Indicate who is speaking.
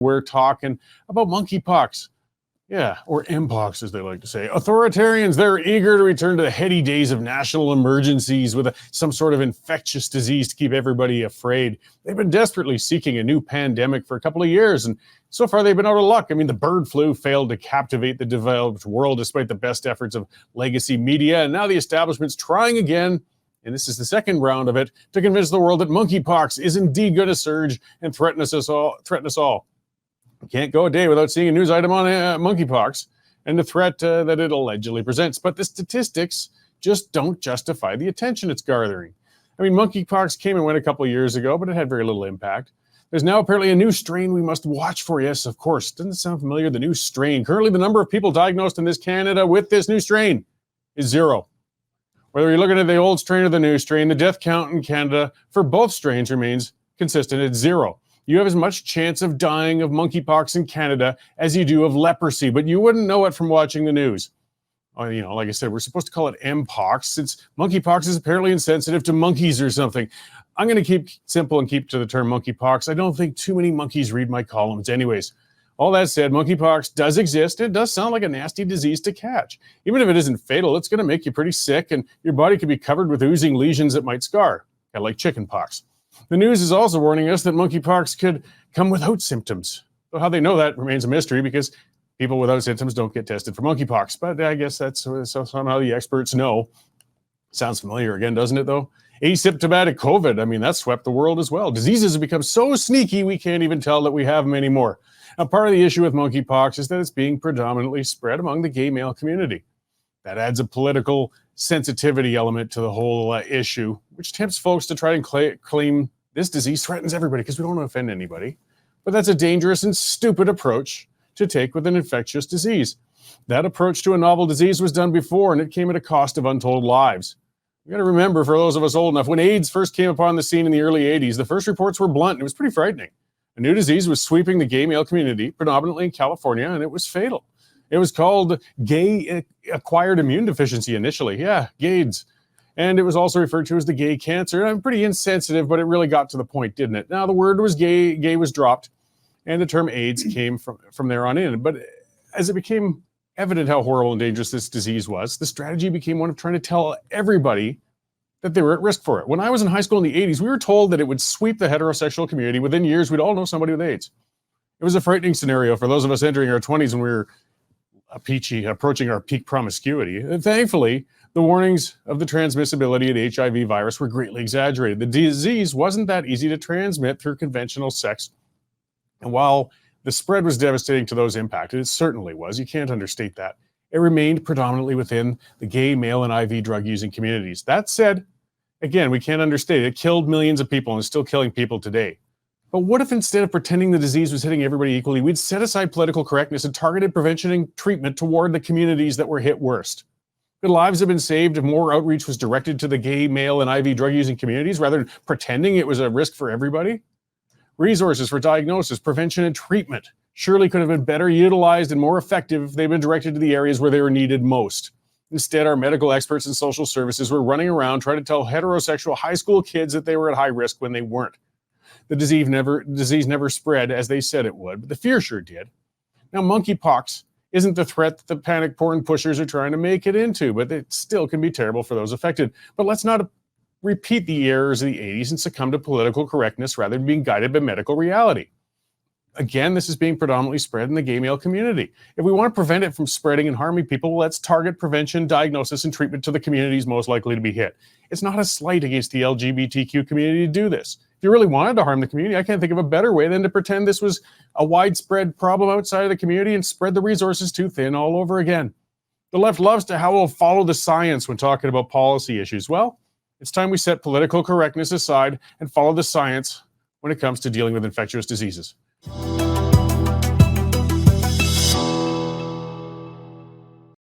Speaker 1: We're talking about monkeypox. Yeah, or mpox, as they like to say. Authoritarians, they're eager to return to the heady days of national emergencies with some sort of infectious disease to keep everybody afraid. They've been desperately seeking a new pandemic for a couple of years, and so far they've been out of luck. I mean, the bird flu failed to captivate the developed world despite the best efforts of legacy media, and now the establishment's trying again, and this is the second round of it, to convince the world that monkeypox is indeed going to surge and threaten us all. You can't go a day without seeing a news item on monkeypox and the threat that it allegedly presents. But the statistics just don't justify the attention it's garnering. I mean, monkeypox came and went a couple of years ago, but it had very little impact. There's now apparently a new strain we must watch for. Yes, of course. Doesn't it sound familiar? The new strain. Currently, the number of people diagnosed in Canada with this new strain is 0. Whether you're looking at the old strain or the new strain, the death count in Canada for both strains remains consistent at 0. You have as much chance of dying of monkeypox in Canada as you do of leprosy, but you wouldn't know it from watching the news. Like I said, we're supposed to call it mpox since monkeypox is apparently insensitive to monkeys or something. I'm going to keep simple and keep to the term monkeypox. I don't think too many monkeys read my columns anyways. All that said, monkeypox does exist. It does sound like a nasty disease to catch. Even if it isn't fatal, it's going to make you pretty sick, and your body could be covered with oozing lesions that might scar, kind of like chickenpox. The news is also warning us that monkeypox could come without symptoms. So how they know that remains a mystery because people without symptoms don't get tested for monkeypox. But I guess that's somehow the experts know. Sounds familiar again, doesn't it, though? Asymptomatic COVID, I mean, that swept the world as well. Diseases have become so sneaky we can't even tell that we have them anymore. Now, part of the issue with monkeypox is that it's being predominantly spread among the gay male community. That adds a political sensitivity element to the whole issue, which tempts folks to try and claim this disease threatens everybody because we don't want to offend anybody. But that's a dangerous and stupid approach to take with an infectious disease. That approach to a novel disease was done before, and it came at a cost of untold lives. You got to remember, for those of us old enough, when AIDS first came upon the scene in the early 80s, the first reports were blunt. It was pretty frightening. A new disease was sweeping the gay male community, predominantly in California, and it was fatal. It was called gay acquired immune deficiency initially. Yeah, GAIDS. And it was also referred to as the gay cancer. I'm pretty insensitive, but it really got to the point, didn't it? Now, the word was gay was dropped, and the term AIDS came from there on in. But as it became evident how horrible and dangerous this disease was, the strategy became one of trying to tell everybody that they were at risk for it. When I was in high school in the 80s, we were told that it would sweep the heterosexual community. Within years, we'd all know somebody with AIDS. It was a frightening scenario for those of us entering our 20s when we were approaching our peak promiscuity. And thankfully, the warnings of the transmissibility of the HIV virus were greatly exaggerated. The disease wasn't that easy to transmit through conventional sex. And while the spread was devastating to those impacted, it certainly was. You can't understate that. It remained predominantly within the gay, male, and IV drug-using communities. That said, again, we can't understate it. It killed millions of people and is still killing people today. But what if instead of pretending the disease was hitting everybody equally, we'd set aside political correctness and targeted prevention and treatment toward the communities that were hit worst? Good lives have been saved if more outreach was directed to the gay, male, and IV drug-using communities rather than pretending it was a risk for everybody. Resources for diagnosis, prevention, and treatment surely could have been better utilized and more effective if they'd been directed to the areas where they were needed most. Instead, our medical experts and social services were running around trying to tell heterosexual high school kids that they were at high risk when they weren't. The disease never spread as they said it would, but the fear sure did. Now, monkeypox isn't the threat that the panic porn pushers are trying to make it into, but it still can be terrible for those affected. But let's not repeat the errors of the 80s and succumb to political correctness rather than being guided by medical reality. Again, this is being predominantly spread in the gay male community. If we want to prevent it from spreading and harming people, let's target prevention, diagnosis, and treatment to the communities most likely to be hit. It's not a slight against the LGBTQ community to do this. If you really wanted to harm the community, I can't think of a better way than to pretend this was a widespread problem outside of the community and spread the resources too thin all over again. The left loves to how we'll follow the science when talking about policy issues. Well, it's time we set political correctness aside and follow the science when it comes to dealing with infectious diseases.